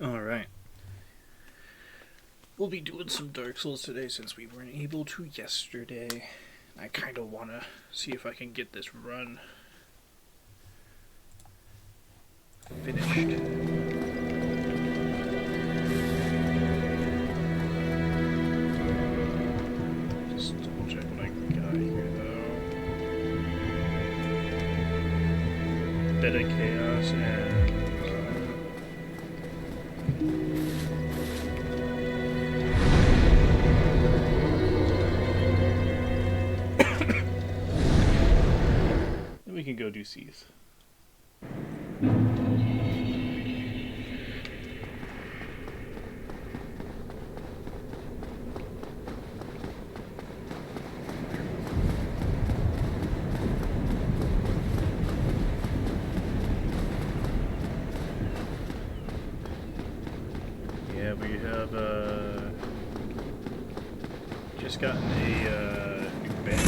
Alright. We'll be doing some Dark Souls today since we weren't able to yesterday. I kind of want to see if I can get this run finished. Just double check what I got here though. Bit of Chaos and we can go do C's. Yeah, we have just gotten a new band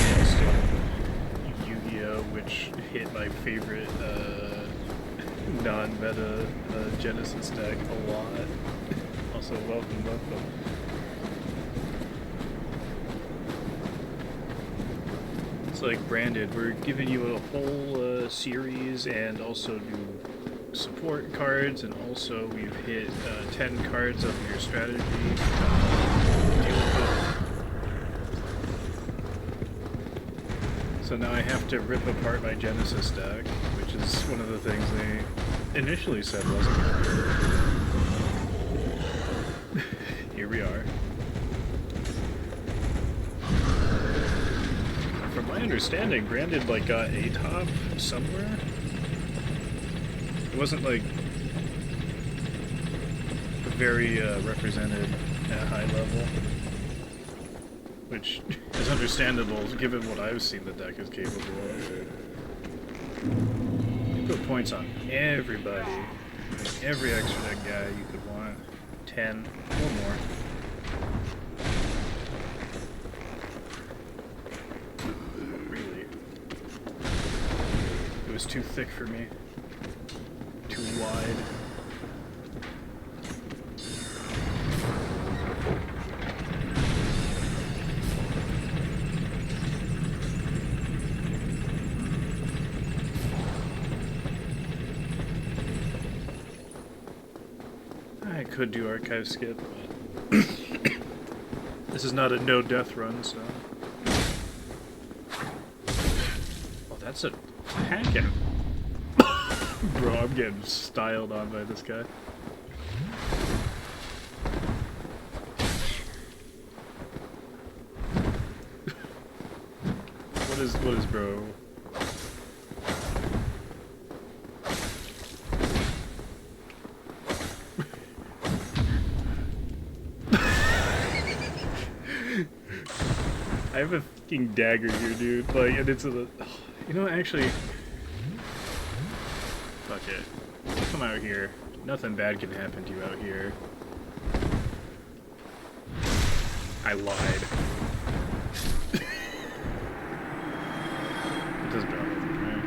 Yu-Gi-Oh, which hit my favorite non-meta Genesis deck a lot. Also, welcome. It's like Branded, we're giving you a whole series and also new support cards, and also we've hit 10 cards of your strategy. So now I have to rip apart my Genesis deck, which is one of the things they initially said wasn't going to do. Here we are. From my understanding, Branded got a top somewhere. It wasn't very represented at high level, which is understandable given what I've seen the deck is capable of. You put points on everybody, every extra deck guy you could want, 10 or more. Really, it was too thick for me. Too wide. I could do archive skip, but this is not a no death run, so. Oh, that's a packet. Bro, I'm getting styled on by this guy. What is bro? I have a fucking dagger here, dude. And it's you know, actually. Fuck it. Come out here. Nothing bad can happen to you out here. I lied. It does drop everything, right?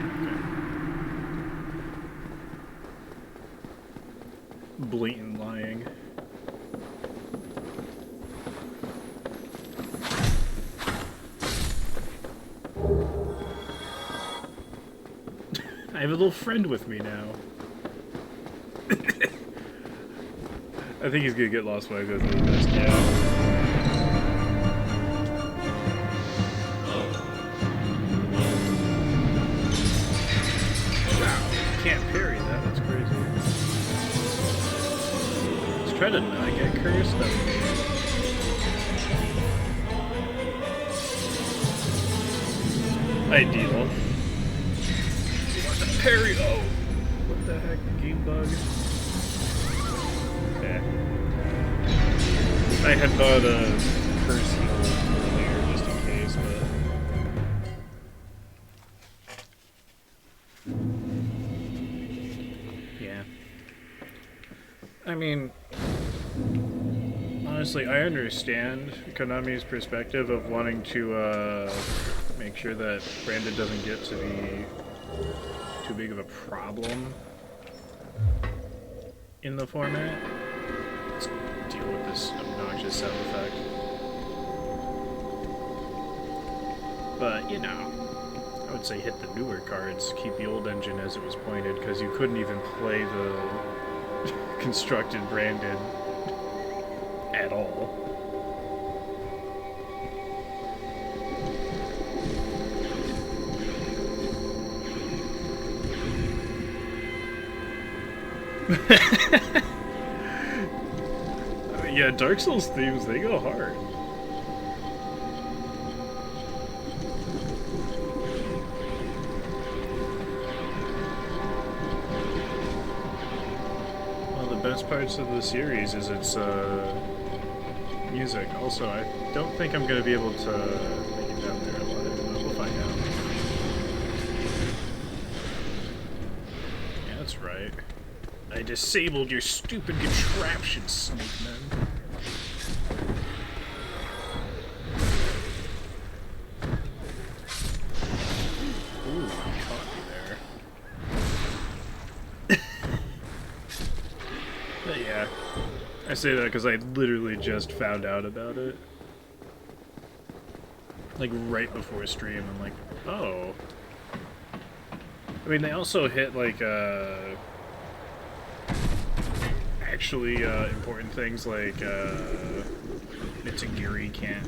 Okay. Blatant lying. I have a little friend with me now. I think he's gonna get lost when I go through this. Yeah. Wow. Can't parry that, that's crazy. Let's try to not get cursed. That would be ideal. Parry! Oh! What the heck? Game bug? Okay. I had thought curse heal earlier just in case, but. Yeah. I mean. Honestly, I understand Konami's perspective of wanting to make sure that Branded doesn't get to be too big of a problem in the format. Let's deal with this obnoxious sound effect. But, you know, I would say hit the newer cards, keep the old engine as it was pointed, because you couldn't even play the constructed branded at all. I mean, yeah, Dark Souls themes, they go hard. Well, the best parts of the series is its music. Also, I don't think I'm going to be able to make it down there alive, but we'll find out. Yeah, that's right. I disabled your stupid contraption, Snake Man. Ooh, you caught me there. But yeah, I say that because I literally just found out about it. Like, right before stream, I'm like, oh. I mean, they also hit, like, actually important things like Mitsugiri can't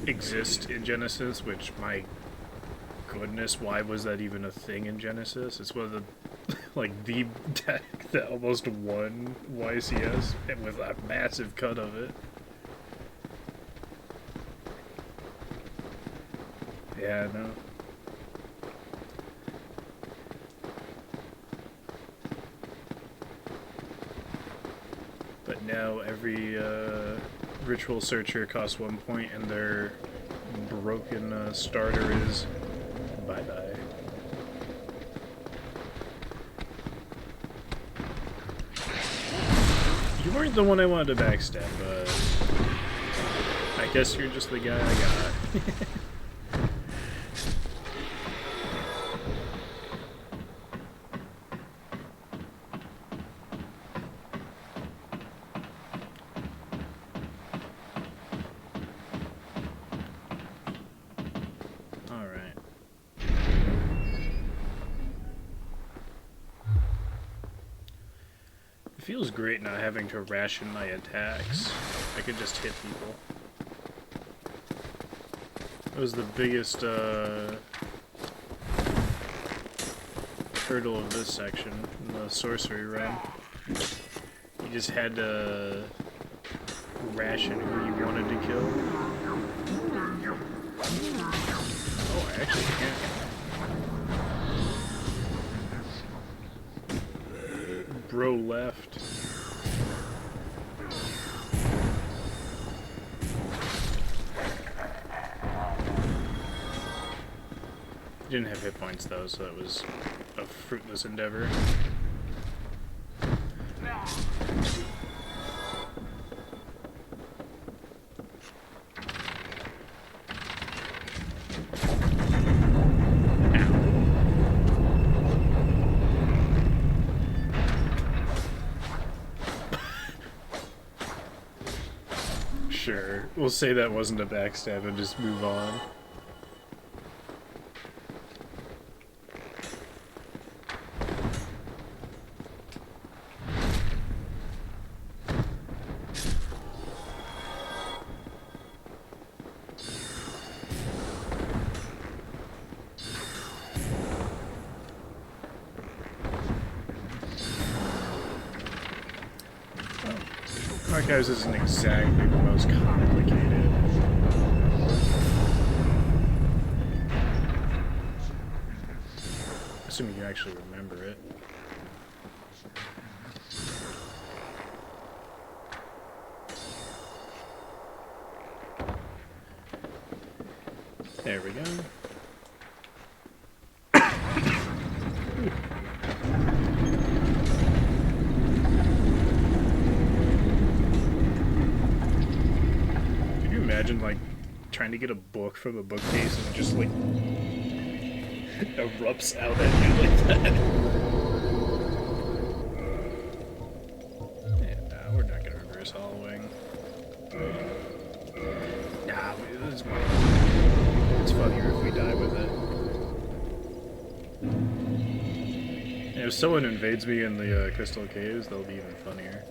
exist in Genesis, which, my goodness, why was that even a thing in Genesis? It's one of the, like, the deck that almost won YCS with a massive cut of it. Yeah, no. But now every ritual searcher costs 1 point, and their broken starter is bye-bye. You weren't the one I wanted to backstab, but I guess you're just the guy I got. It feels great not having to ration my attacks. I could just hit people. That was the biggest hurdle of this section, in the sorcery run. You just had to ration who you wanted to kill. Oh, I actually can't. Bro left. Didn't have hit points though, so that was a fruitless endeavor. Sure, we'll say that wasn't a backstab and just move on. Archives isn't exactly the most complicated. Assuming you actually remember it. There we go. Imagine, like, trying to get a book from a bookcase and it just, like, erupts out at you like that. Yeah, no, we're not gonna reverse hollowing. Nah, it's funnier if we die with it. And if someone invades me in the crystal caves, they'll be even funnier.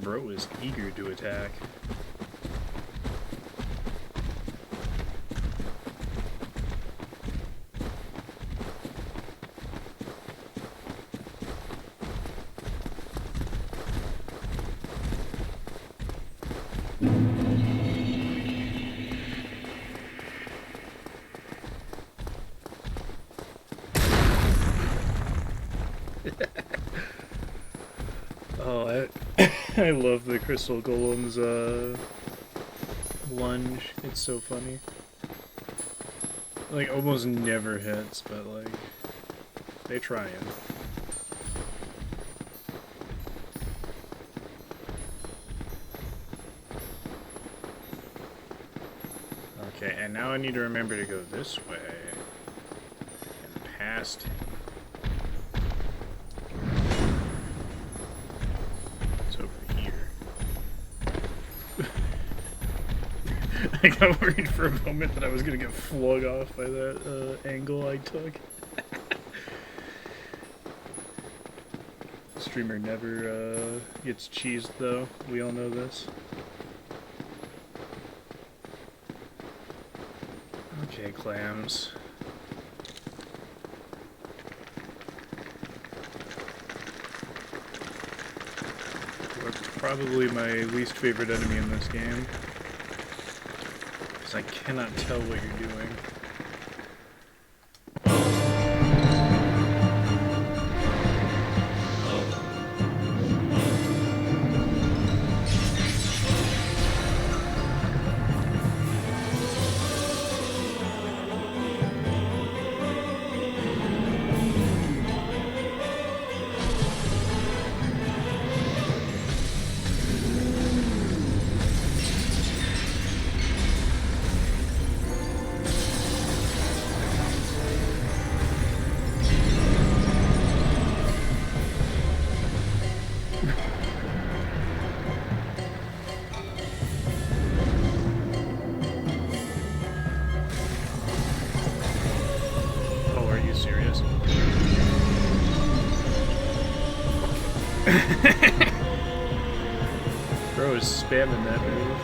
Bro is eager to attack. Oh, I love the Crystal Golem's lunge. It's so funny. Like, almost never hits, but like, they're trying. Okay, and now I need to remember to go this way. And past him. I got worried for a moment that I was gonna get flung off by that angle I took. Streamer never gets cheesed though, we all know this. Okay, clams. You're probably my least favorite enemy in this game. I cannot tell what you're doing. Bro is spamming that move.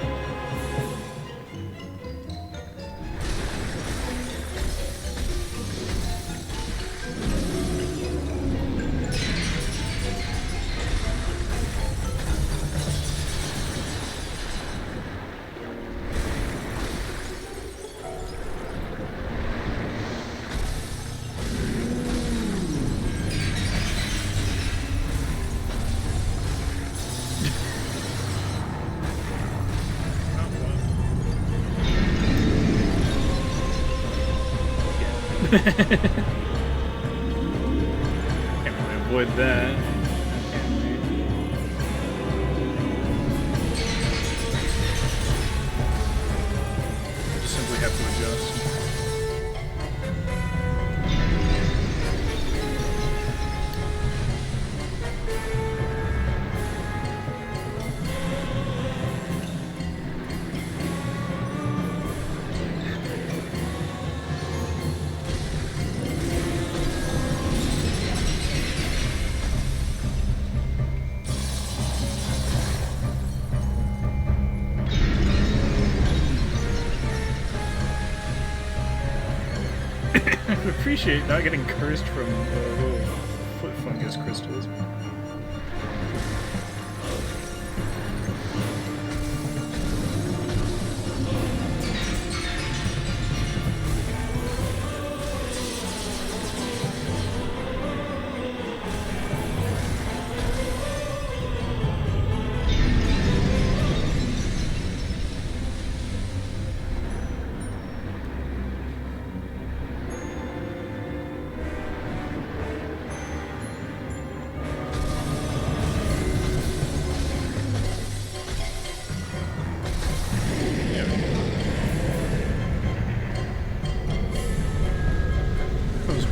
Can't really avoid that. Just simply have to adjust. I appreciate not getting cursed from little foot fungus crystals.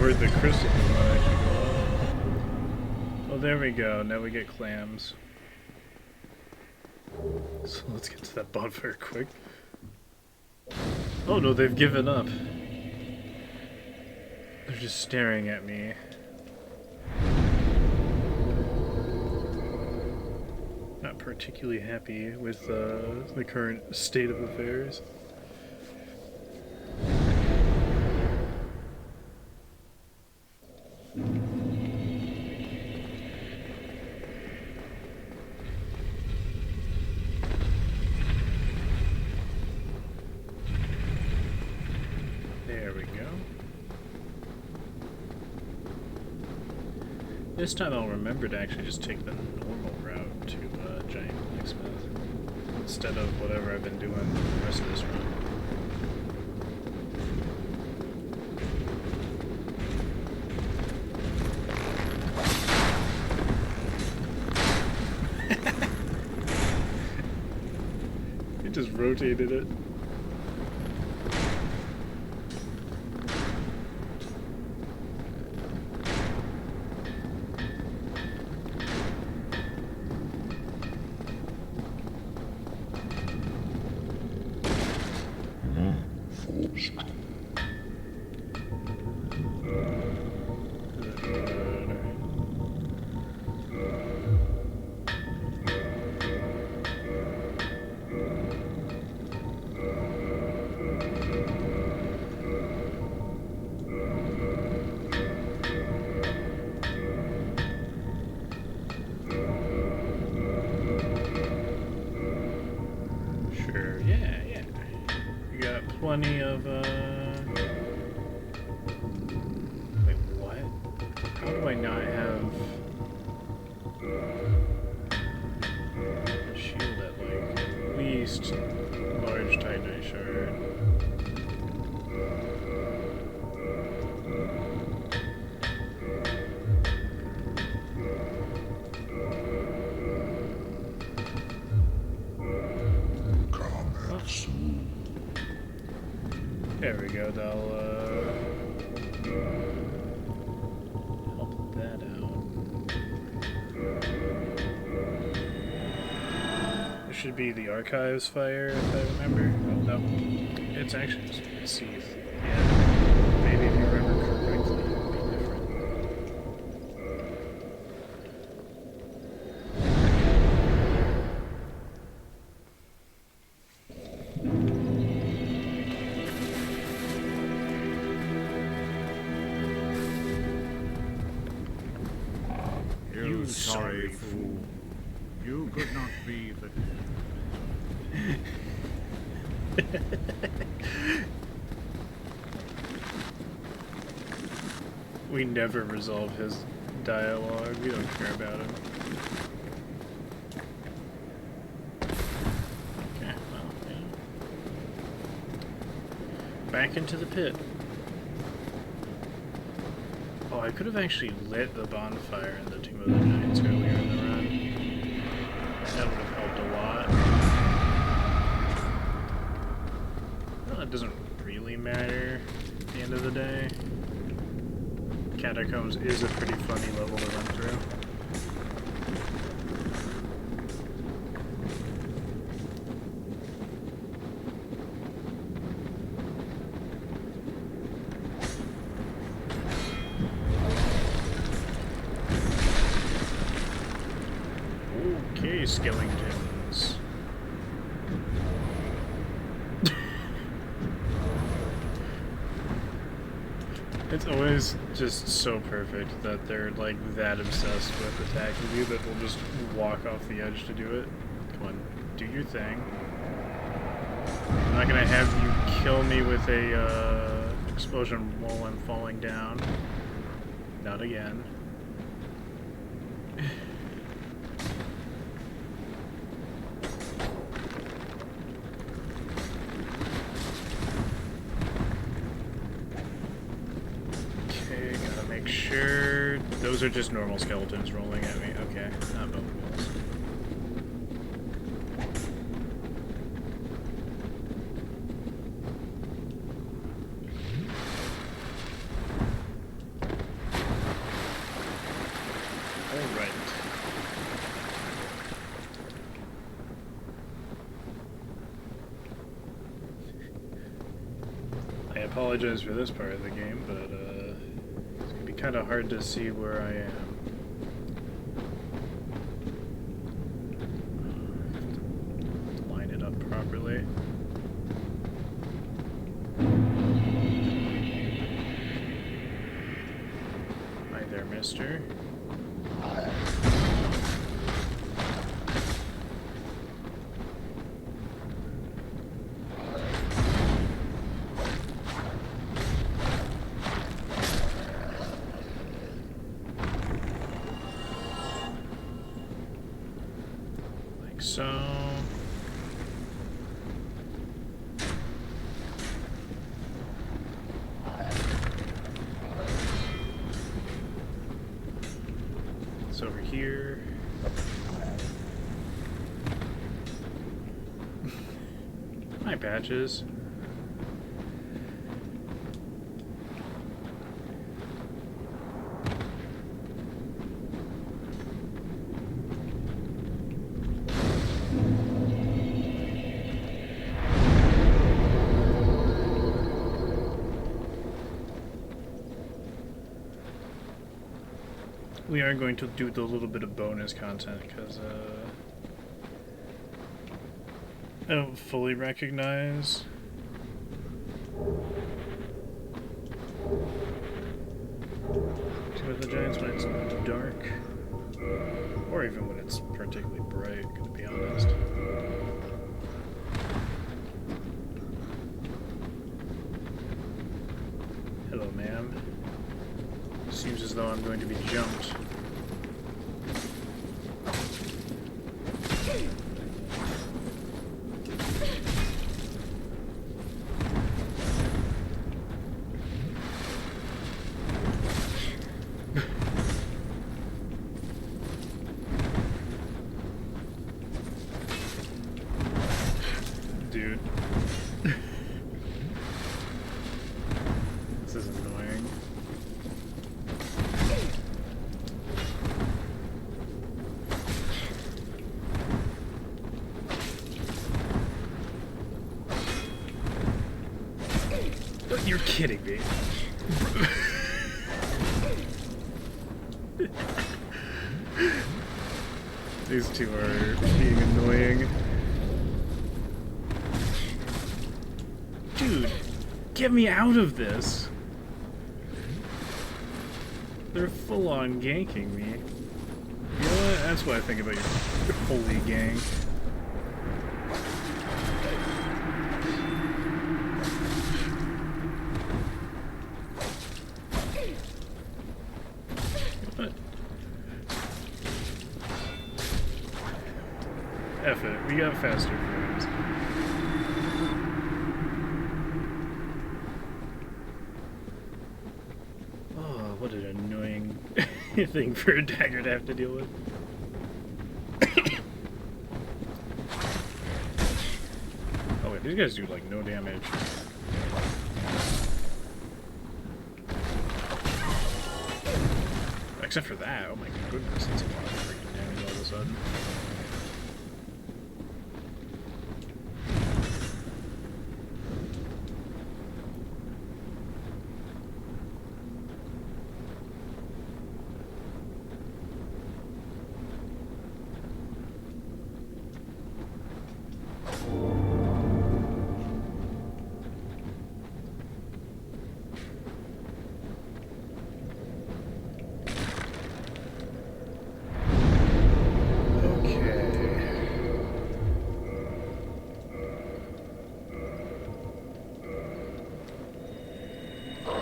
where'd the crystal one actually go? Oh, there we go. Now we get clams. So let's get to that bonfire quick. Oh no, they've given up. They're just staring at me. Not particularly happy with the current state of affairs. There we go. This time I'll remember to actually just take the normal route to Giant Blacksmith instead of whatever I've been doing the rest of this run. It just rotated it. Plenty of, wait, what? How do I not have a shield at, like, at least large Titanite shard? There we go, that'll help that out. It should be the Archives fire, if I remember. Oh, no. It's actually just a Seath. Yeah. Maybe if you remember correctly, it would be different. You sorry fool. You could not be the... We never resolve his dialogue. We don't care about him. Okay, well, yeah. Back into the pit. Oh, I could have actually lit the bonfire in the Tomb of the Giants earlier in the run. That would have helped a lot. Well, it doesn't really matter at the end of the day. Catacombs is a pretty funny level to run through. Okay, skeletons. It's always just so perfect that they're like that obsessed with attacking you that they'll just walk off the edge to do it. Come on, do your thing. I'm not gonna have you kill me with a explosion while I'm falling down. Not again. Sure, those are just normal skeletons rolling at me. Okay, not bones. apologize for this part of the game, but it's gonna be kind of hard to see where I am. Line it up properly. Hi there, mister. So it's over here. Hi, Patches. We are going to do the little bit of bonus content because I don't fully recognize two of the giants when it's dark, or even when it's particularly bright, to be honest. Hello, ma'am. Seems as though I'm going to be jumped. Dude. This is annoying. You're kidding me. These two are being annoying. Dude, get me out of this. They're full on ganking me. You know what? That's what I think about your holy gang. F it, we got faster frames. Oh, what an annoying thing for a dagger to have to deal with. Oh wait, these guys do like no damage. Except for that, oh my goodness, that's a lot of freaking damage all of a sudden.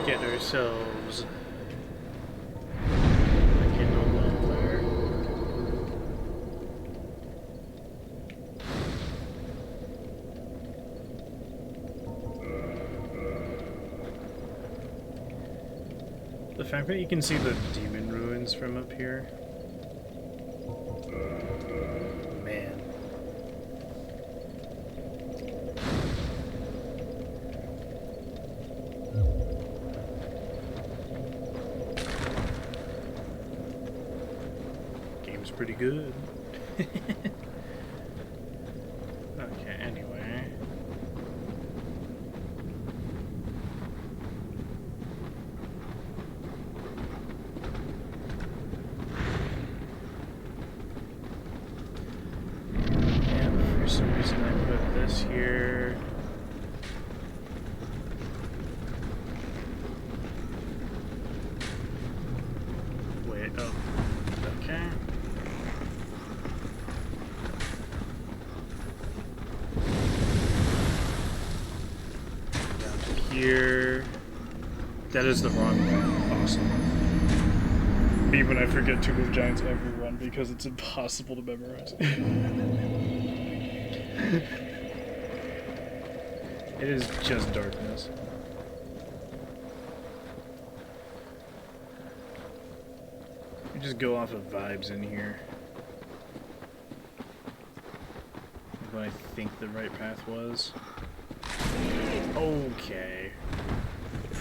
Get ourselves a Kindle bonfire. The fact that you can see the demon ruins from up here. Man. Pretty good. Okay, anyway. here. That is the wrong way. Awesome. Even I forget to move giants every run because it's impossible to memorize. It is just darkness. We just go off of vibes in here. What I think the right path was. Okay. Yeah,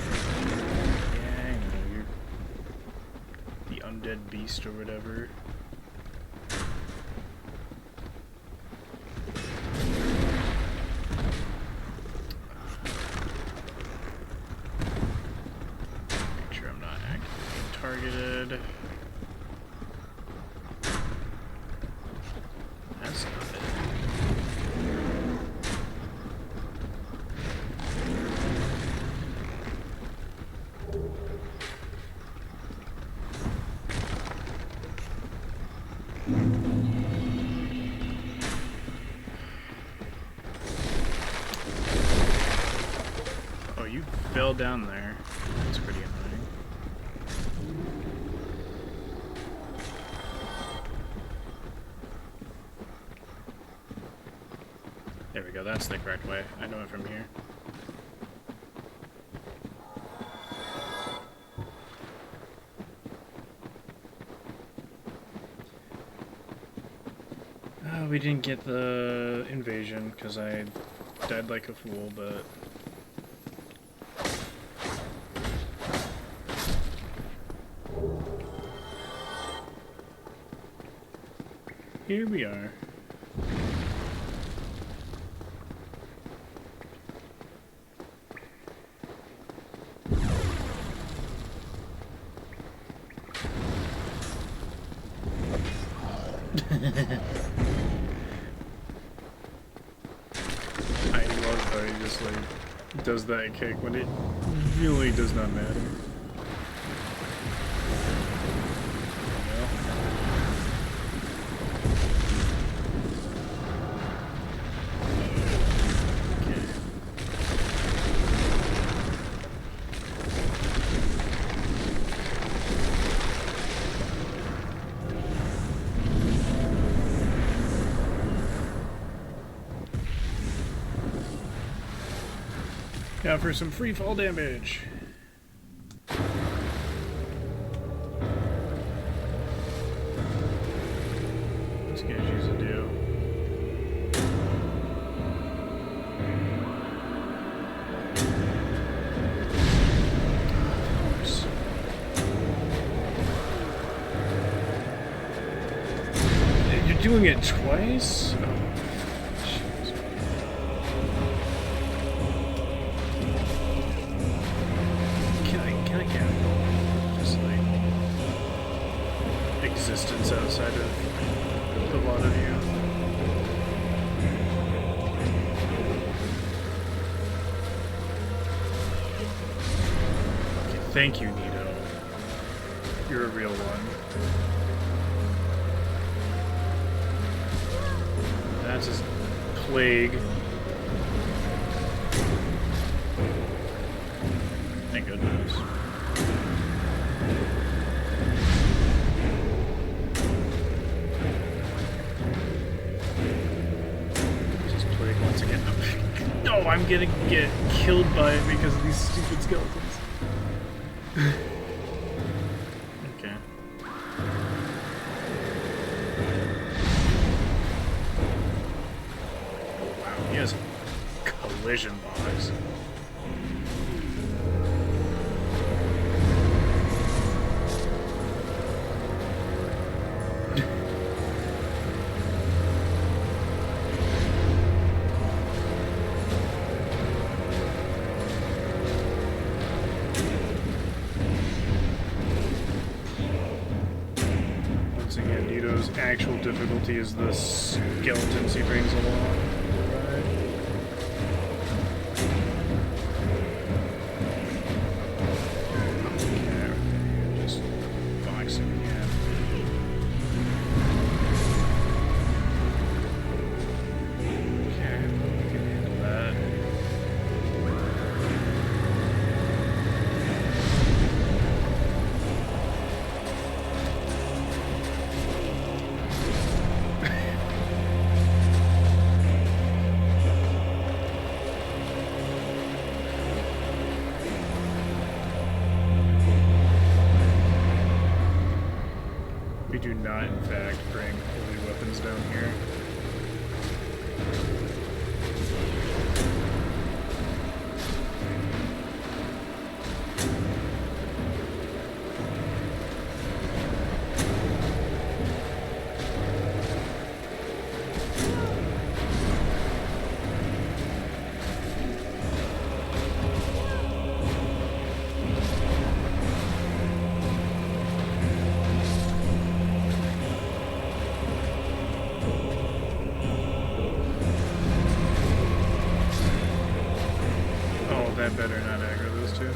I know, you're the undead beast or whatever. Make sure I'm not actively targeted. That's not it. Oh, you fell down there. That's pretty annoying. There we go, that's the correct way. I know it from here. We didn't get the invasion because I died like a fool, but here we are. I love how he just like does that kick when it really does not matter. Now for some free fall damage. What's gonna use to do? Of course. You're doing it twice? Oh. Existence outside of the lot of you. Okay, thank you, Nito. You're a real one. That's his plague. Thank goodness. No, I'm gonna get killed by it because of these stupid skeletons. Okay. Oh wow, he has a collision box. Actual difficulty is the skeletons he brings along. Right. Okay, just boxing again. Okay, we can handle that. do not, in fact, bring holy weapons down here. That better not aggro those two.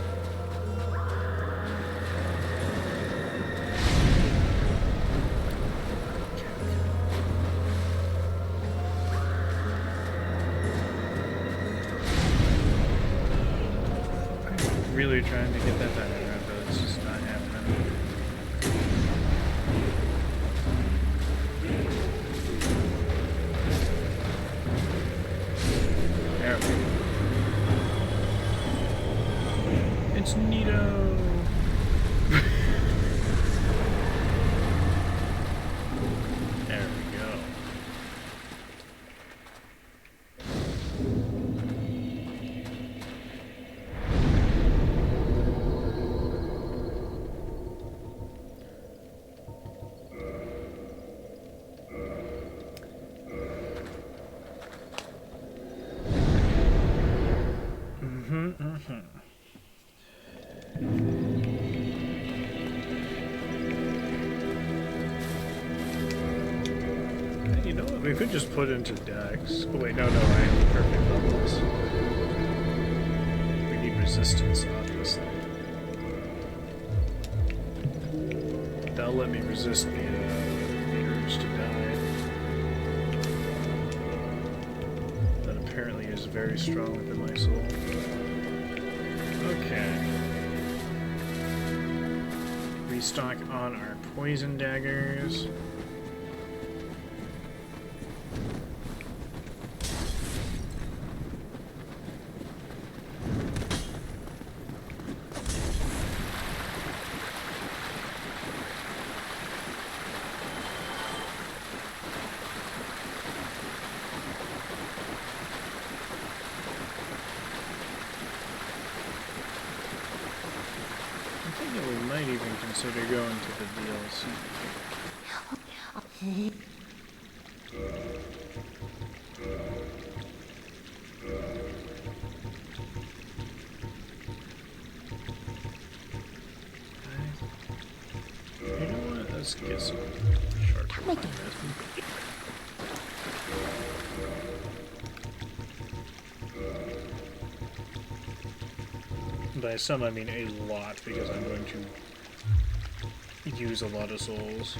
I'm really trying to get that done, but it's just not happening. There we go. It's neato! There we go. You know what? We could just put into Dex. Oh wait, no, I have the perfect levels. We need resistance, obviously. That'll let me resist the urge to die. That apparently is very strong within my soul. Okay. Restock on our poison daggers. We might even consider going to the DLC. You know what? Let's get some sharp weapons. By some, I mean a lot, because I'm going to use a lot of souls.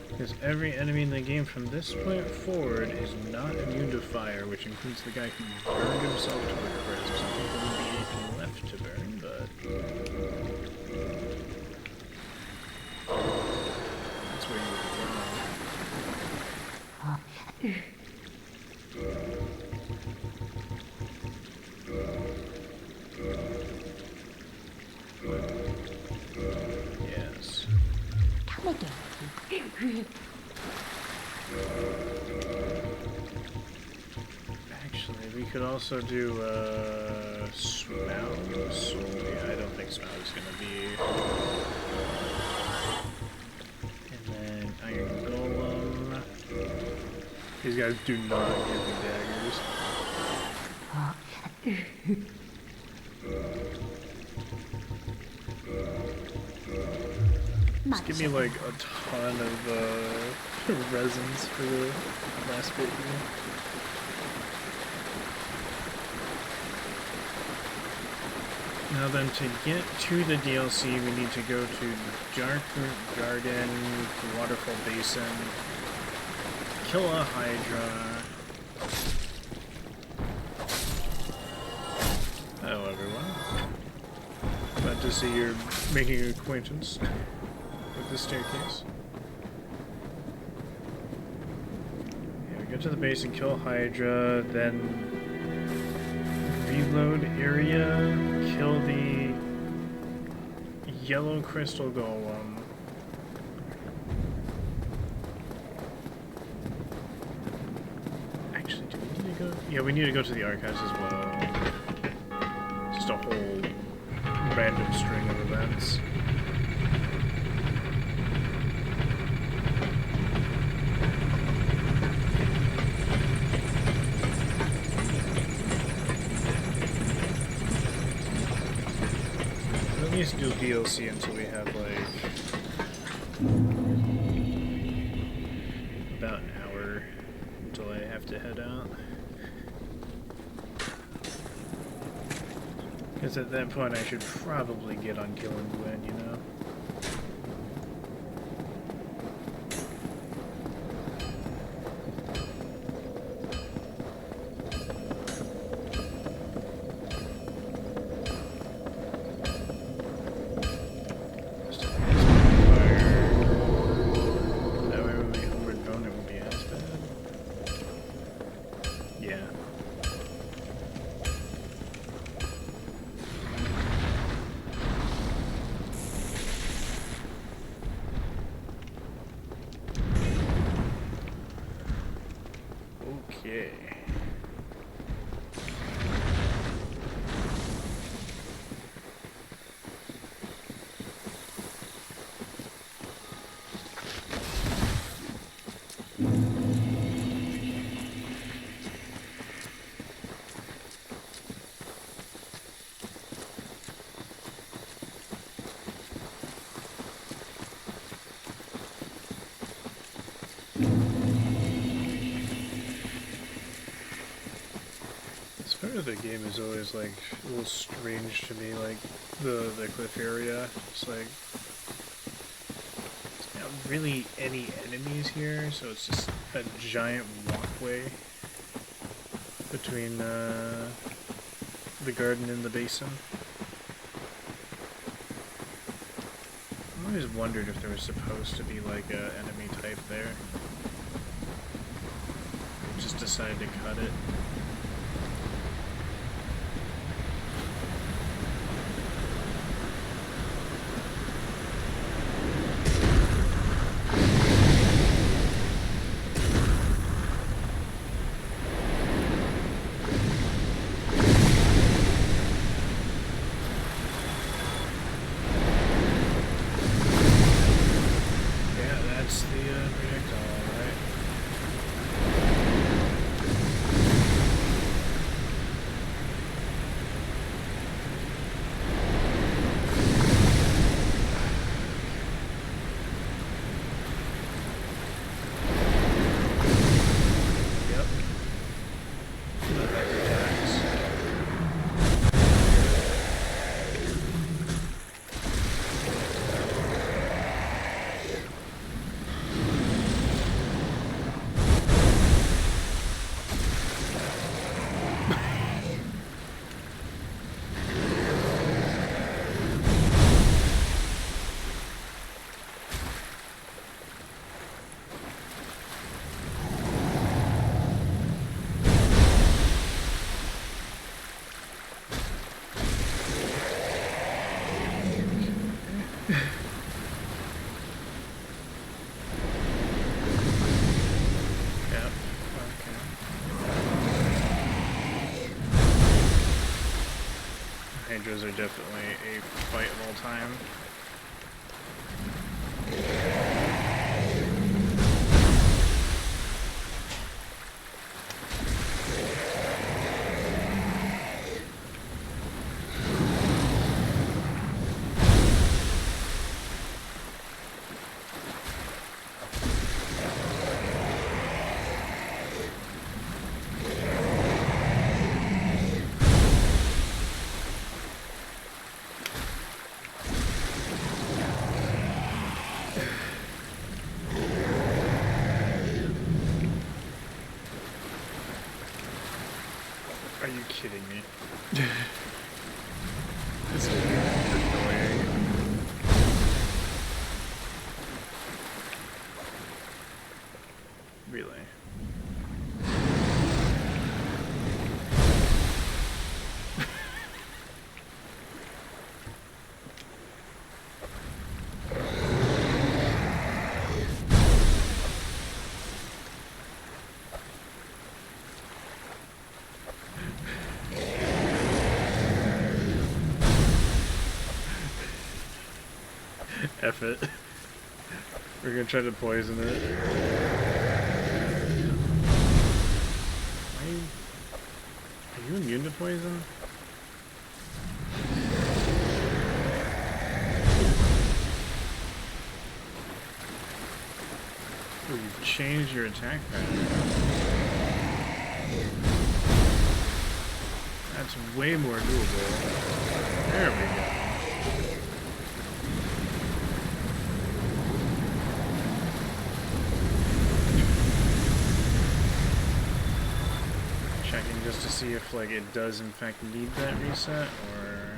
Because every enemy in the game from this point forward is not immune to fire, which includes the guy who burned himself to a crisp. Some people would be anything left to burn, but that's where you would be wrong. Yes. Actually, we could also do Smough Soul. Yeah, I don't think Smough is gonna be. And then Iron Golem. These guys do not give me daggers. Just give me like a ton of resins for the last bit here. Now then, to get to the DLC, we need to go to Darkroot Garden, the Waterfall Basin, kill a Hydra. Hello everyone. Glad to see you're making acquaintance with the staircase. Yeah, we go to the base and kill Hydra, then Reload area, kill the yellow crystal golem. Actually, do we need to go? Yeah, we need to go to the archives as well. Just a whole random string of events. At least do DLC until we have like about an hour until I have to head out. Because at that point I should probably get on killing Gwen, you know? Okay. Part of the game is always like a little strange to me, like the cliff area. It's like there's not really any enemies here, so it's just a giant walkway between the garden and the basin. I always wondered if there was supposed to be like a enemy type there. I just decided to cut it. Hydras are definitely a fight of all time. Are you kidding me? This is annoying. Really? F it. We're gonna try to poison it. Are you immune to poison? Oh, you've changed your attack pattern. That's way more doable. There we go. Checking just to see if like it does in fact need that reset, or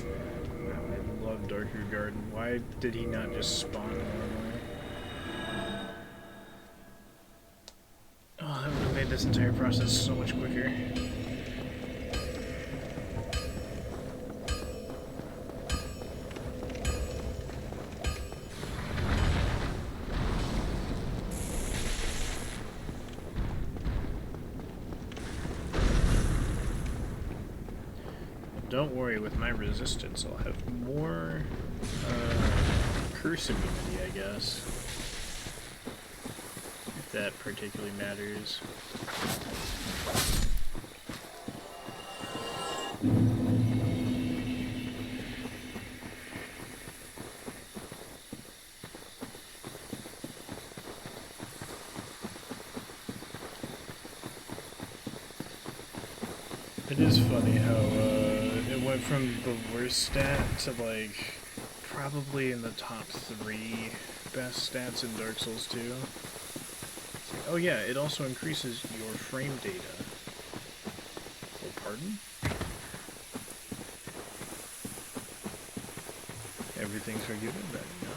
I love Darker Garden. Why did he not just spawn normally? Oh, that would have made this entire process so much quicker. Don't worry, with my resistance I'll have more curse immunity, I guess. If that particularly matters. It is funny how it went from the worst stat to like probably in the top 3 best stats in Dark Souls 2. It's like, oh yeah, it also increases your frame data. Oh, pardon? Everything's forgiven then, you know?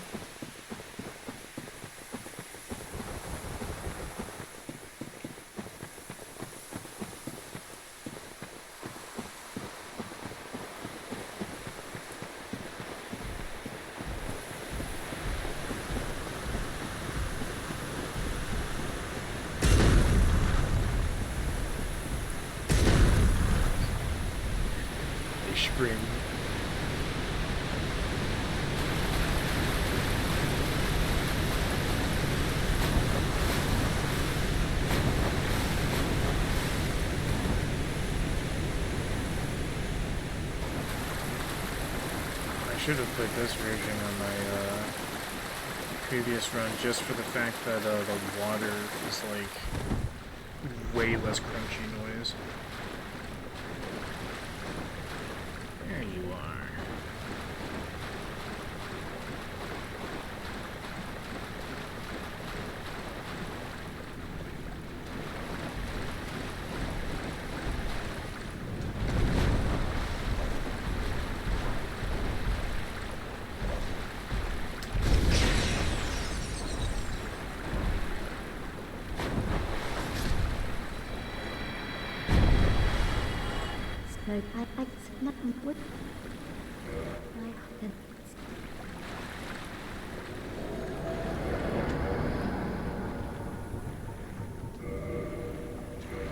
Spring. I should have put this version on my previous run just for the fact that the water is like way less crunchy noise. There you are.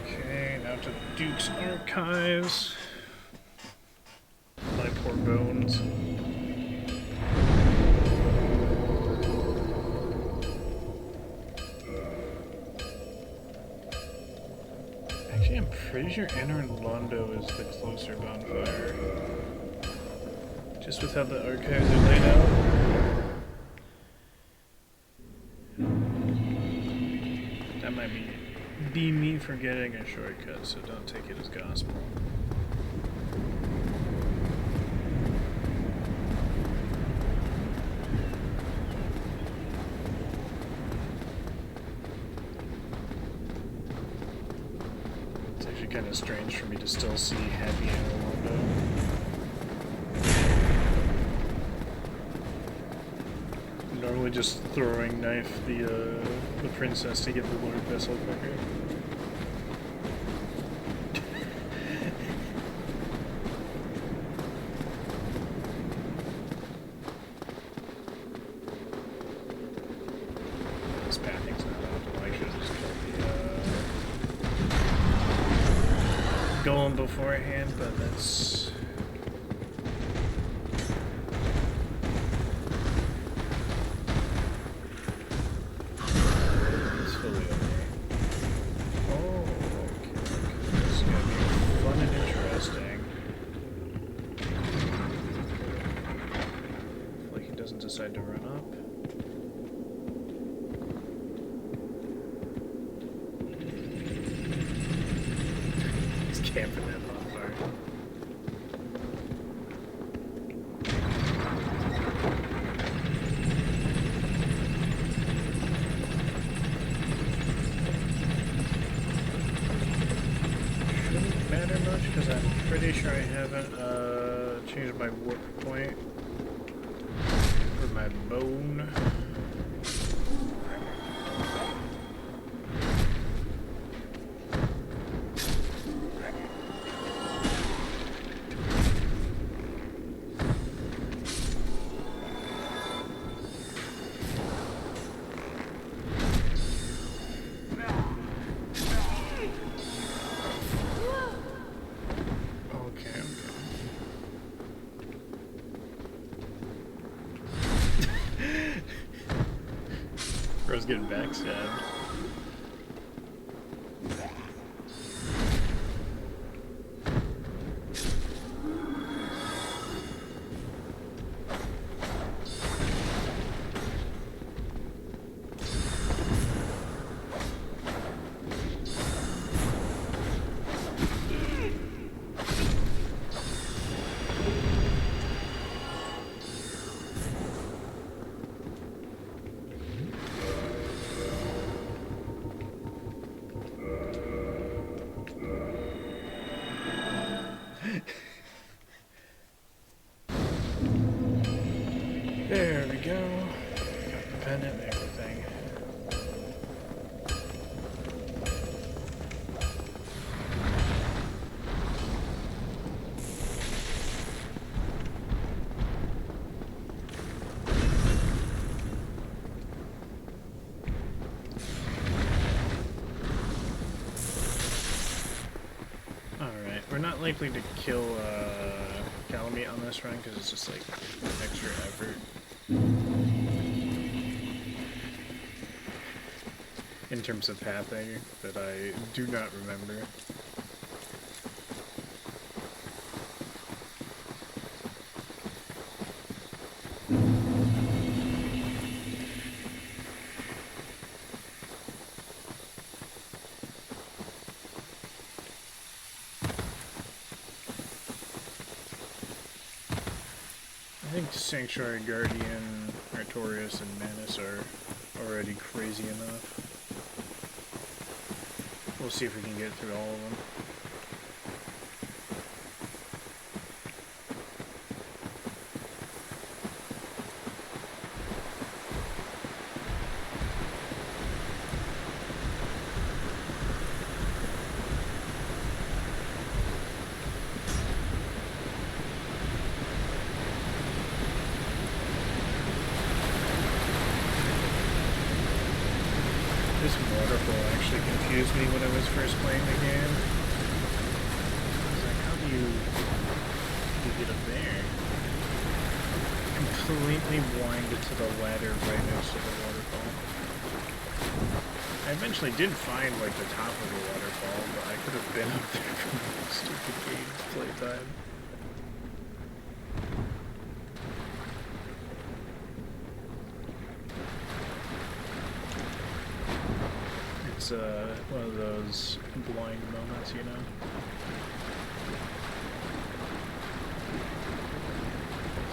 Okay, now to Duke's Archives. My poor bones. Actually, I'm pretty sure Anor Londo is the closer bonfire. Just with how the archives are laid out. That might be me forgetting a shortcut, so don't take it as gospel. It's actually kind of strange for me to still see Happy Anor Londo. Normally just throwing knife the princess to get the Lord Vessel quicker. This pathing's not optimal. I should have just killed the golem beforehand, but that's run up. He's camping that bonfire. Shouldn't matter much because I'm pretty sure I haven't changed my warp point for my bone. Bro's getting backstabbed. There we go. Got the pendant and everything. Alright, we're not likely to kill Calamite on this run because it's just like extra effort. In terms of pathing that I do not remember. I think Sanctuary Guardian, Artorias, and Manus are already crazy enough. We'll see if we can get through all of them. This waterfall actually confused me when I was first playing the game. I was like, how do you get up there? Completely winded to the ladder right next to the waterfall. I eventually did find like the top of the waterfall, but I could have been up there from the stupid game playtime. It's one of those blind moments, you know?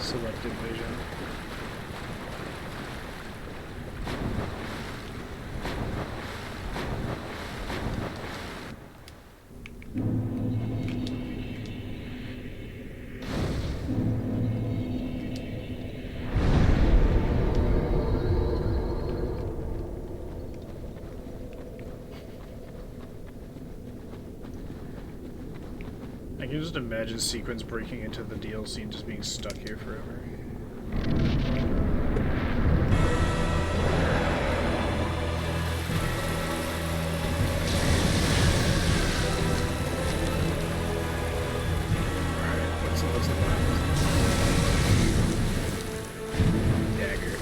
Selective vision. I can just imagine Sequence breaking into the DLC and just being stuck here forever. Alright, what's the plan? Dagger.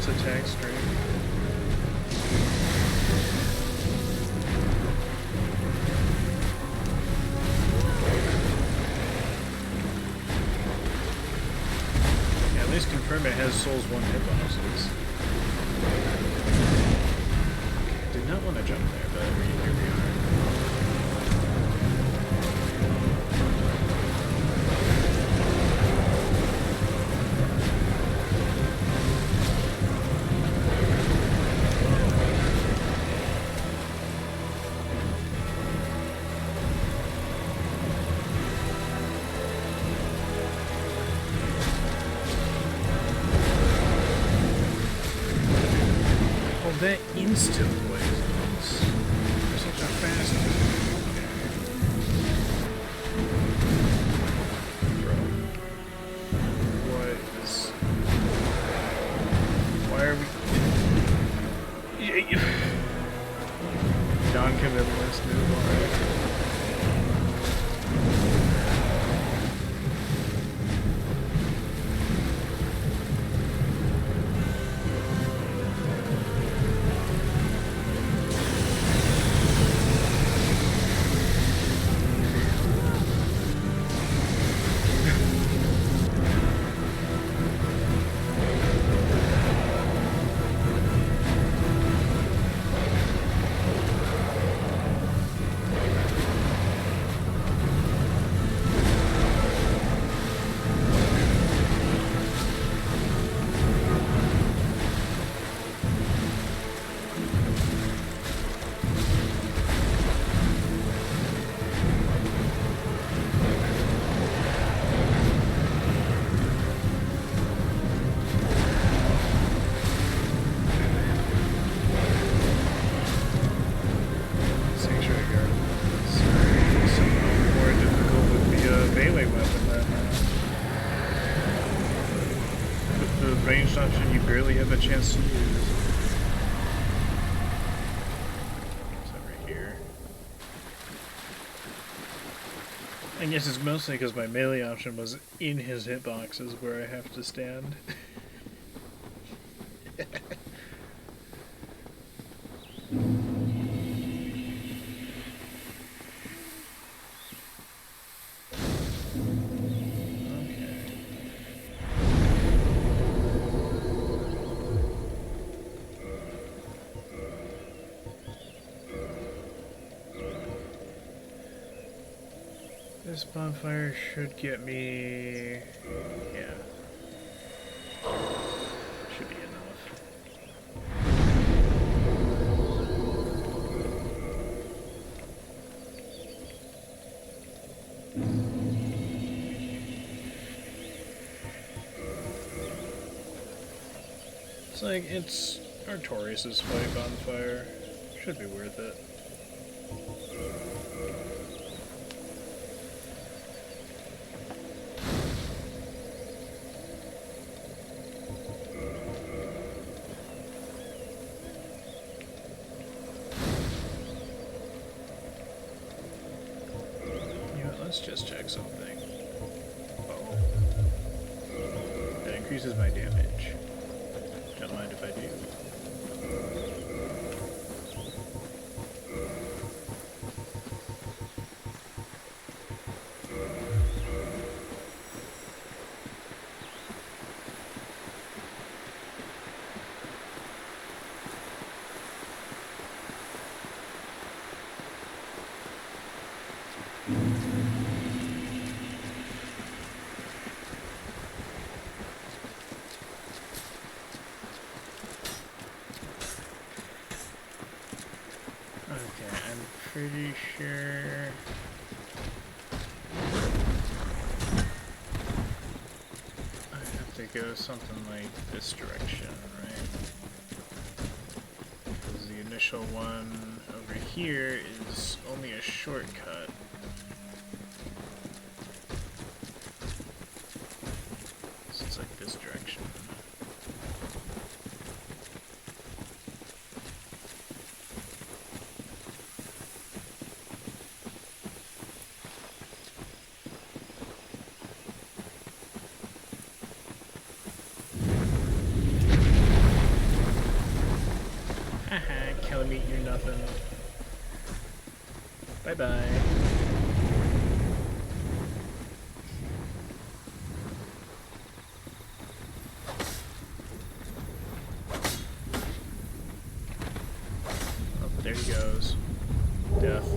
class attack strength. Yeah, at least confirm it has Souls 1 hitboxes. Did not want to jump there, but here we are. That instant poisons. You're such a fast bro. What is... Why are we... Non-committalist move, alright. Ranged option you barely have a chance to use. It's over here. I guess it's mostly because my melee option was in his hitboxes where I have to stand. This bonfire should get me... yeah. Should be enough. It's like, it's Artorias' fight bonfire. Should be worth it. Let's just check something. Oh. That increases my damage. Don't mind if I do. Pretty sure I have to go something like this direction, right? Because the initial one over here is only a shortcut. So it's like this direction. meat you nothing. Bye bye. Oh, there he goes. Death.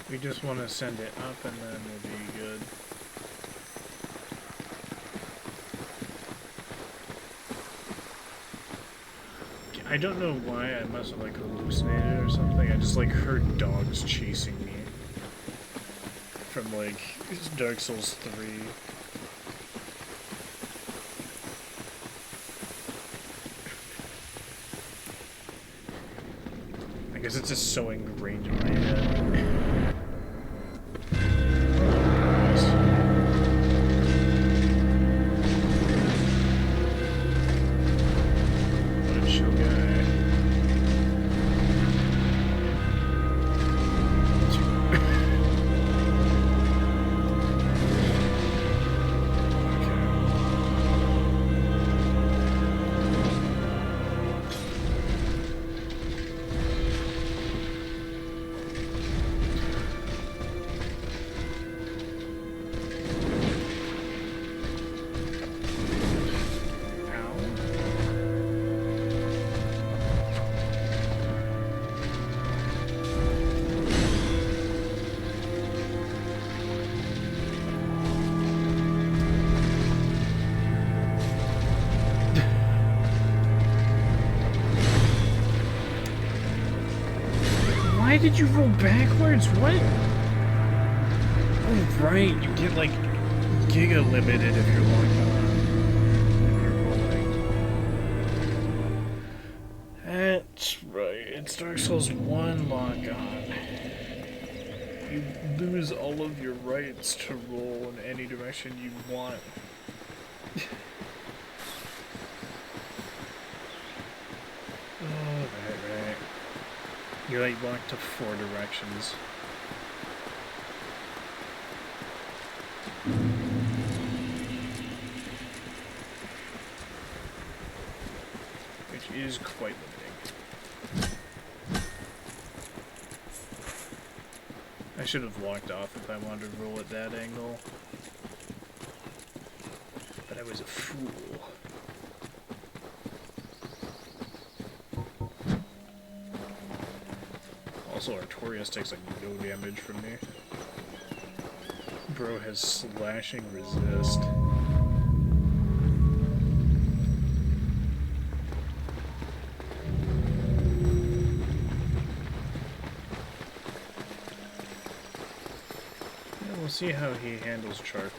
We just want to send it up and then we'll be good. I don't know why, I must have like hallucinated or something. I just like heard dogs chasing me. From like Dark Souls 3. I guess it's just so ingrained in my head. Why did you roll backwards? What? Oh, right. You get, like, giga limited if you're locked on. If you're rolling. That's right. It's Dark Souls 1 lock on. You lose all of your rights to roll in any direction you want. You're like locked to 4 directions. Which is quite limiting. I should have walked off if I wanted to roll at that angle. But I was a fool. Also, Artorias takes like no damage from me. Bro has slashing resist. Yeah, we'll see how he handles charcoal.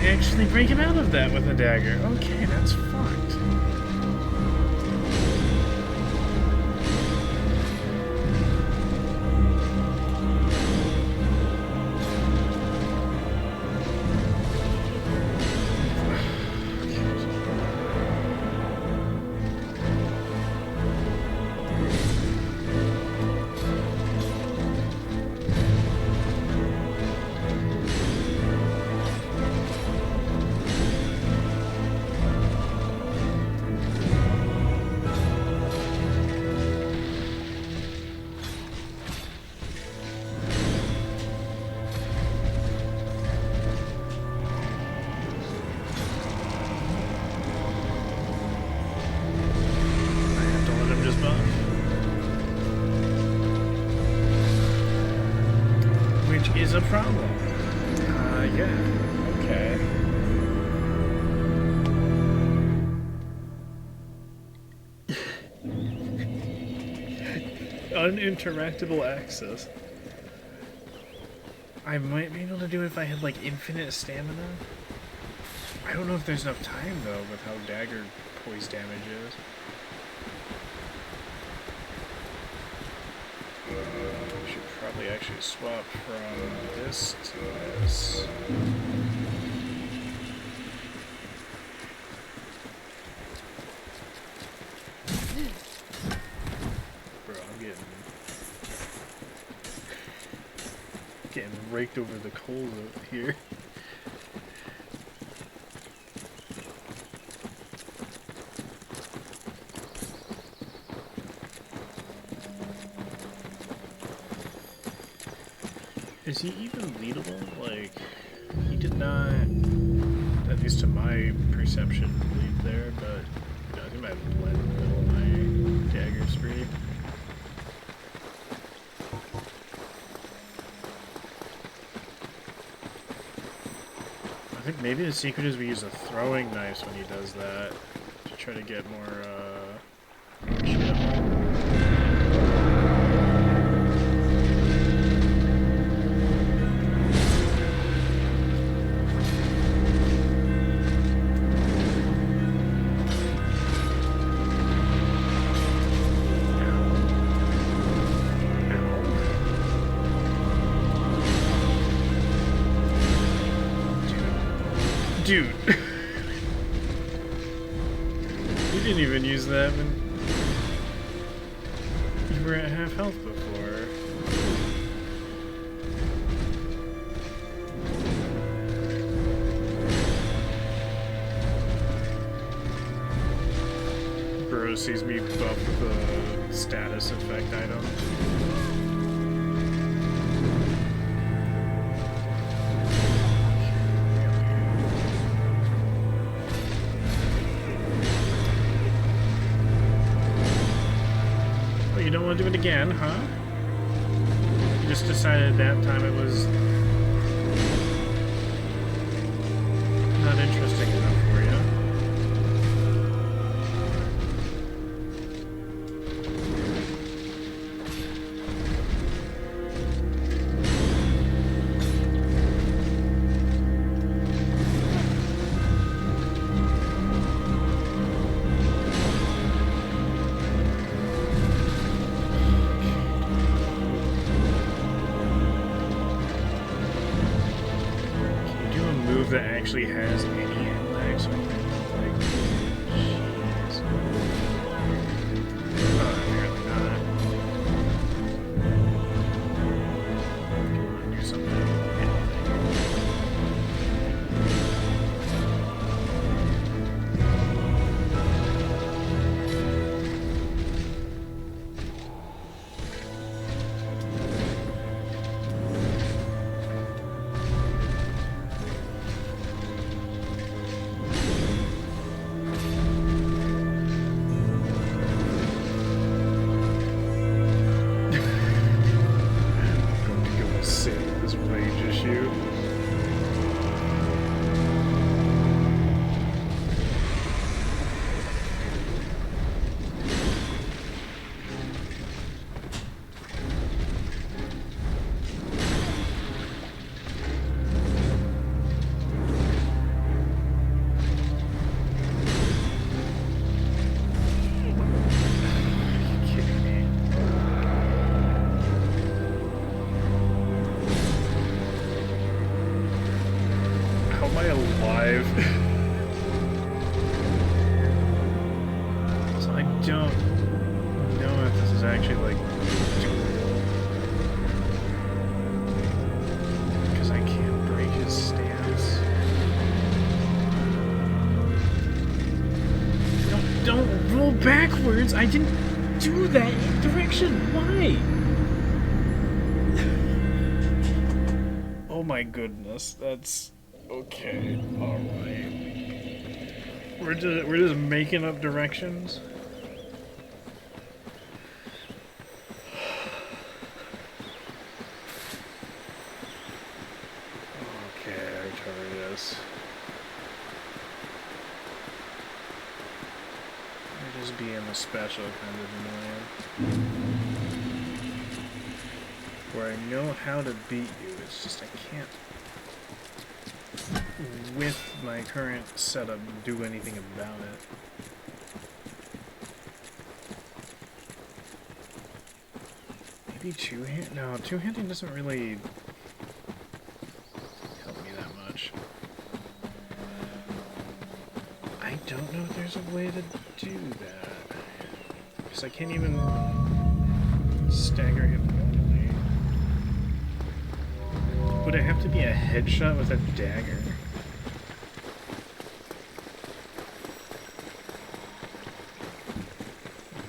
can't actually break him out of that with a dagger. Okay, that's fucked. Is a problem. Yeah. Okay. Uninteractable access. I might be able to do it if I had like infinite stamina. I don't know if there's enough time though with how dagger poise damage is. We should probably actually swap from this to this. Bro, I'm getting raked over the coals out here. Is he even leadable? Like, he did not, at least to my perception, lead there, but you know, I think I blend in the middle of my dagger spree. I think maybe the secret is we use a throwing knife when he does that to try to get more chip. Dude. You didn't even use that when you were at half health before. Bro sees me buff the status effect item. You don't want to do it again, huh? You just decided that time it was not interesting enough for you. That actually has any hand lag, so like, jeez. Oh, apparently not. Come on, do something. backwards. I didn't do that direction. Why? Oh my goodness. That's okay. All right. We're just making up directions. Okay, Artorias. You're just being a special kind of annoying. Where I know how to beat you, it's just I can't, with my current setup, do anything about it. Maybe two-hand? No, two-handing doesn't really help me that much. I don't know if there's a way to do that. Because I can't even stagger him normally. Would it have to be a headshot with a dagger?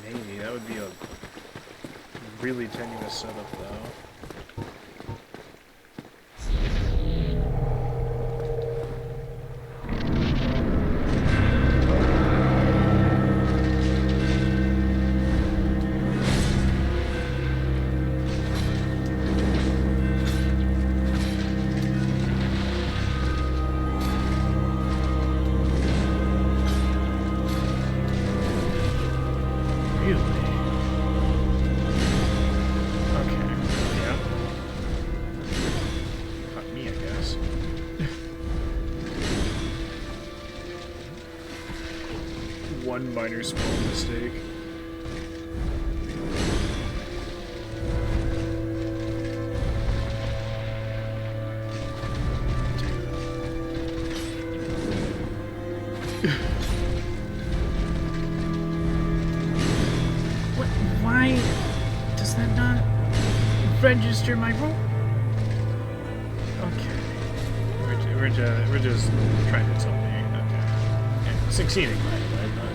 Maybe. That would be a really tenuous setup, though. One minor small mistake. What? Why does that not register my roll? Okay. We're just trying to tell me. Okay. Yeah, succeeding, by the way, but.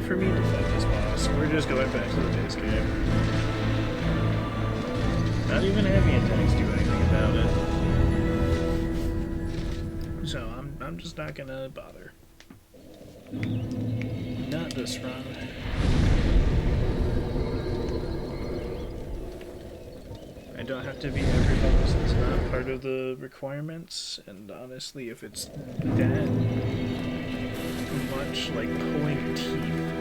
For me to fight this boss. We're just going back to the base game. Not even heavy attacks do anything about it. So I'm just not gonna bother. Not this run. I don't have to beat every boss. It's not part of the requirements, and honestly, if it's that much like pulling teeth,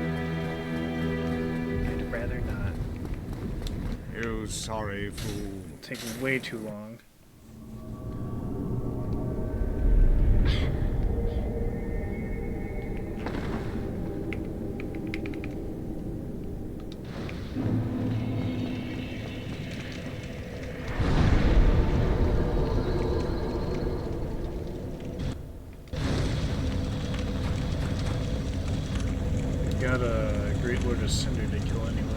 I'd rather not. You sorry fool. It'll take way too long. Got a Great Lord of Cinder to kill anyway.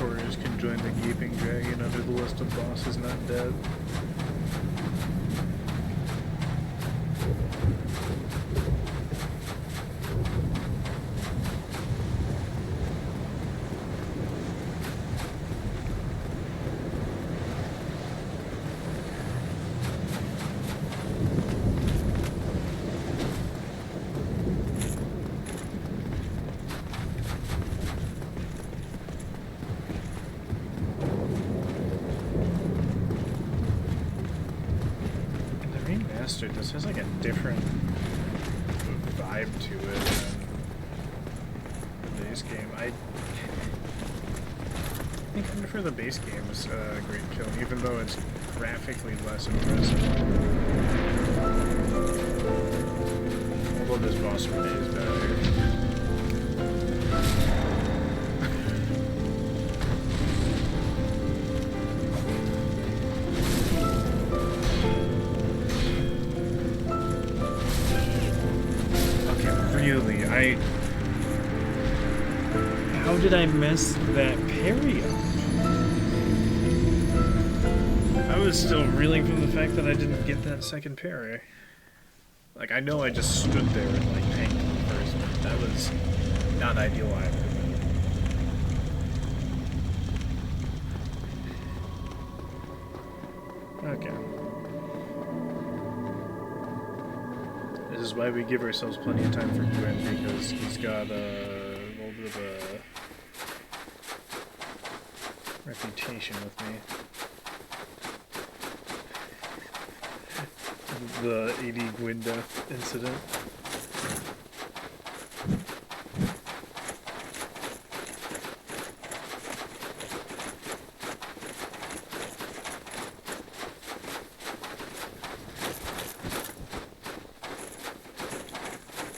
victorious can join the Gaping Dragon under the list of bosses not dead. Remastered, this has like a different vibe to it than the base game. I think I prefer the base game's Great Kill, even though it's graphically less impressive. Although this boss fight is better. How did I mess that parry up? I was still reeling from the fact that I didn't get that second parry. Like, I know I just stood there and, like, tanked him first, but that was not ideal either. Okay. This is why we give ourselves plenty of time for Gwen, because he's got a little bit of a reputation with me. The 80 Gwen death incident.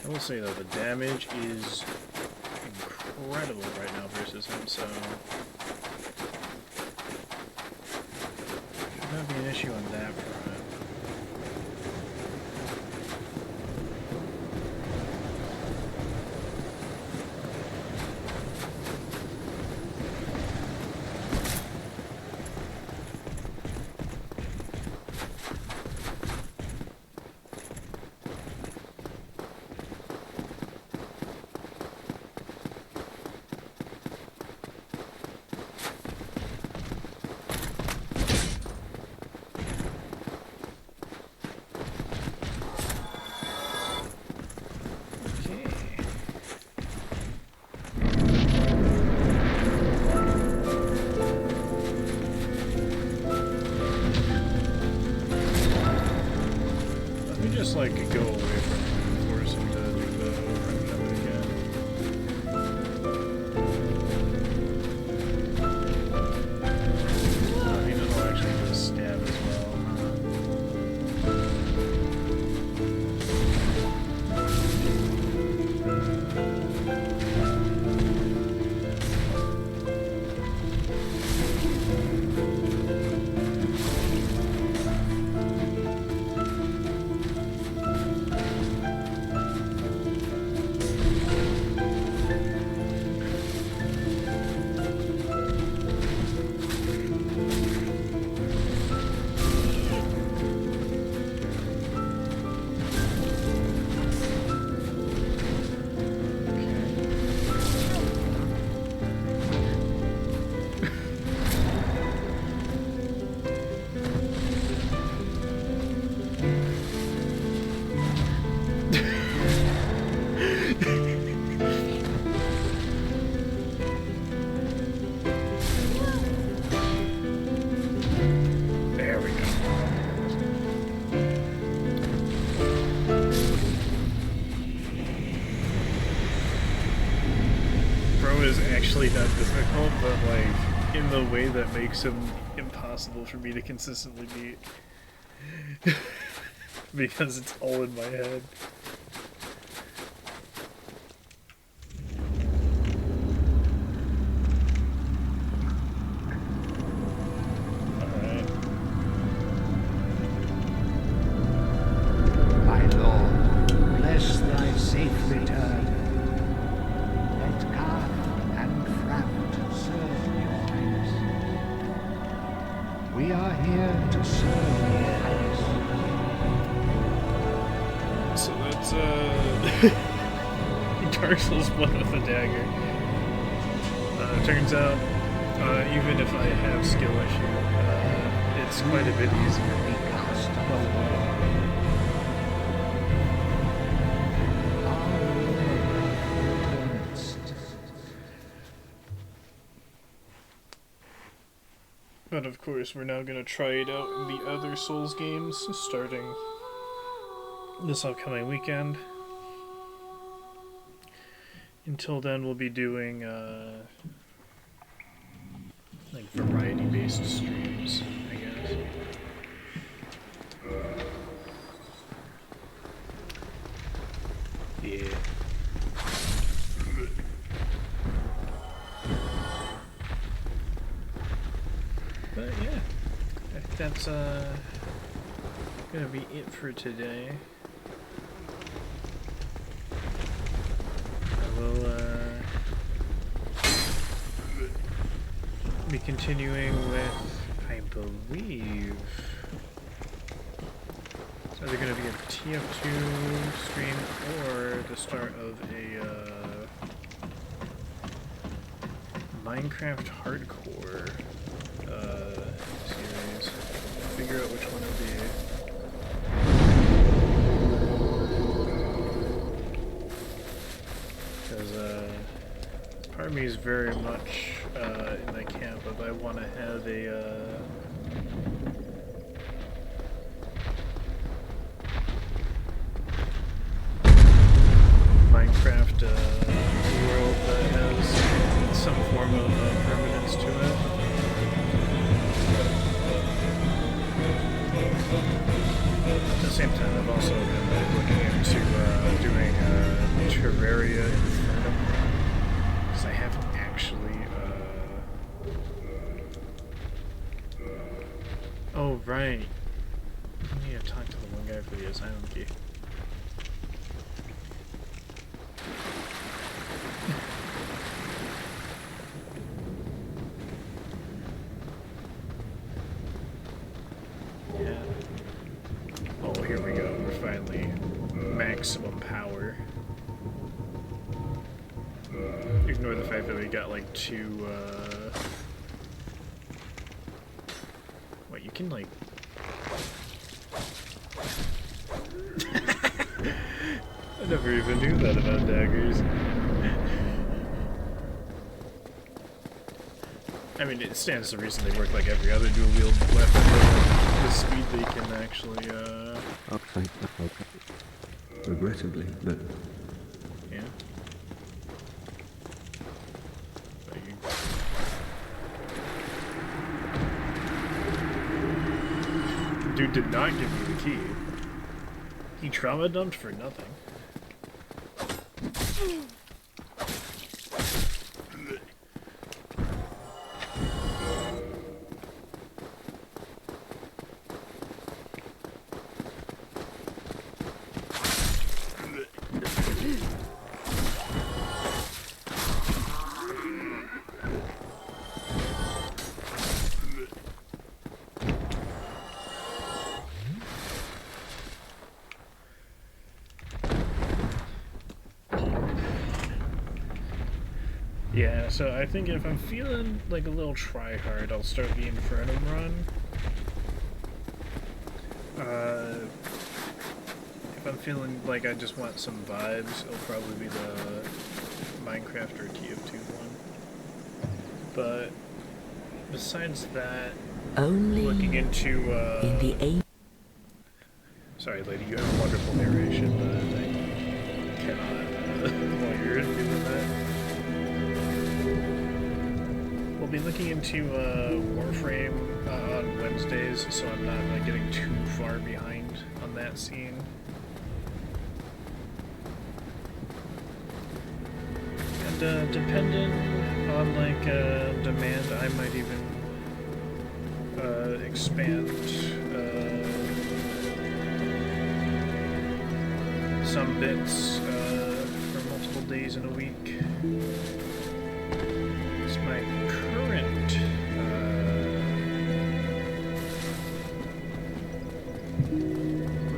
I will say though, the damage is incredible right now versus him, so should not be an issue on that front. Like go away from him and force him to do the over and over again. I mean, it'll actually just stab as well. Actually not difficult, but like in the way that makes him impossible for me to consistently beat. Because it's all in my head. Alright. My Lord, bless thy safe return. Let calm and craft serve your are here to serve the palace. So that's Dark Souls 1 with a dagger. Turns out, even if I have skill issue, it's quite a bit easier. Cast But of course, we're now going to try it out in the other Souls games, starting this upcoming weekend. Until then, we'll be doing like variety-based streams, I guess. Yeah. But yeah, I think that's gonna be it for today. I will be continuing with, I believe, it's either going to be a TF2 stream or the start of a Minecraft Hardcore series. Figure out which one it'll be. Because part of me is very much in the camp of I want to have a Minecraft world that has some form of permanence to it. At the same time, I've also been looking into doing Terraria Inferno, because I haven't actually. Oh right, I need to talk to the one guy for the asylum key. Here we go, we're finally maximum power. Ignore the fact that we got like two, what, you can like... I never even knew that about daggers. I mean, it stands to reason they work like every other dual-wield weapon, but the speed they can actually, Okay. Regrettably, no. yeah. Dude did not give me the key. He trauma dumped for nothing. Yeah, so I think if I'm feeling like a little try-hard, I'll start the Inferno run. If I'm feeling like I just want some vibes, it'll probably be the Minecraft or TF2 one. But besides that, only looking into in the sorry, lady, you have wonderful narration, but I cannot while you're doing that. We'll be looking into Warframe on Wednesdays, so I'm not like getting too far behind on that scene. And depending on like demand, I might even expand some bits for multiple days in a week. My current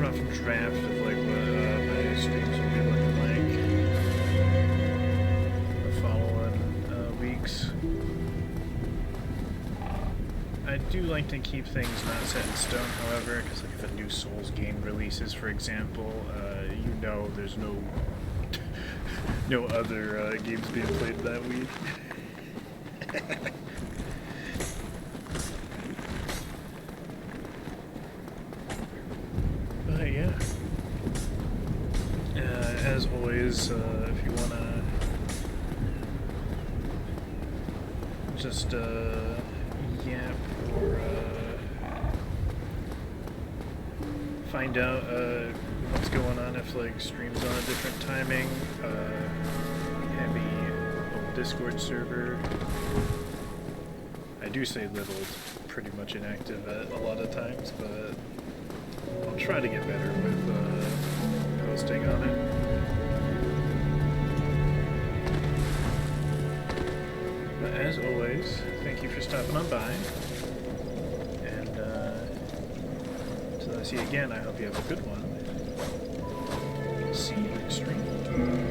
rough draft of like what my streams will be looking like the following weeks. I do like to keep things not set in stone, however, because like if a new Souls game releases, for example, you know there's no no other games being played that week. But yeah, as always, if you wanna just yap or find out what's going on, if like streams on a different timing, have a Discord server. I do say little, it's pretty much inactive at a lot of times, but I'll try to get better with posting on it. But as always, thank you for stopping on by. And until I see you again, I hope you have a good one. See you next stream.